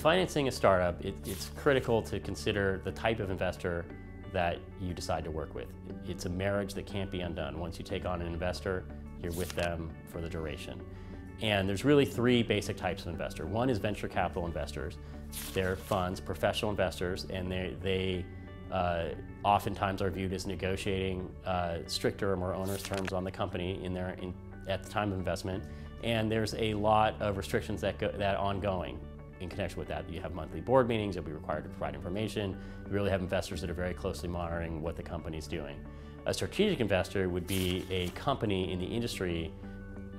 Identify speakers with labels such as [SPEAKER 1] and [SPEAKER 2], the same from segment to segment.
[SPEAKER 1] financing a startup, it's critical to consider the type of investor that you decide to work with. It's a marriage that can't be undone. Once you take on an investor, you're with them for the duration. And there's really three basic types of investor. One is venture capital investors. They're funds, professional investors, and they oftentimes are viewed as negotiating stricter or more onerous terms on the company at the time of investment. And there's a lot of restrictions that ongoing in connection with that. You have monthly board meetings, you'll be required to provide information. You really have investors that are very closely monitoring what the company's doing. A strategic investor would be a company in the industry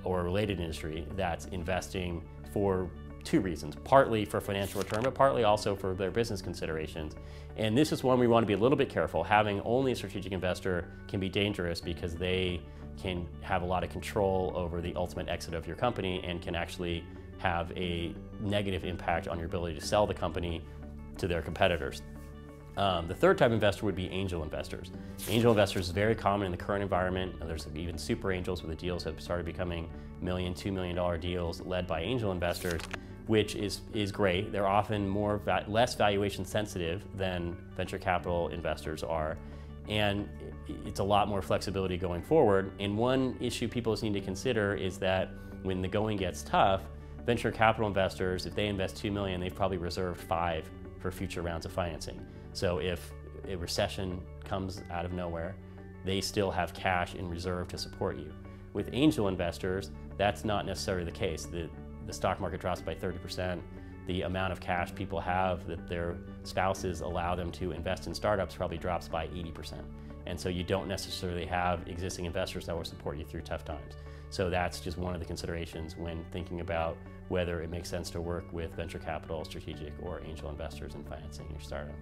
[SPEAKER 1] or a related industry that's investing for two reasons, partly for financial return, but partly also for their business considerations. And this is one we want to be a little bit careful. Having only a strategic investor can be dangerous because they can have a lot of control over the ultimate exit of your company and can actually have a negative impact on your ability to sell the company to their competitors. The third type of investor would be angel investors. Angel investors is very common in the current environment. There's even super angels where the deals have started becoming $1 million, $2 million deals led by angel investors, which is great. They're often less valuation sensitive than venture capital investors are. And it's a lot more flexibility going forward. And one issue people need to consider is that when the going gets tough, venture capital investors, if they invest $2 million, they've probably reserved $5 million for future rounds of financing. So if a recession comes out of nowhere, they still have cash in reserve to support you. With angel investors, that's not necessarily the case. The stock market drops by 30%. The amount of cash people have that their spouses allow them to invest in startups probably drops by 80%. And so you don't necessarily have existing investors that will support you through tough times. So that's just one of the considerations when thinking about whether it makes sense to work with venture capital, strategic, or angel investors in financing your startup.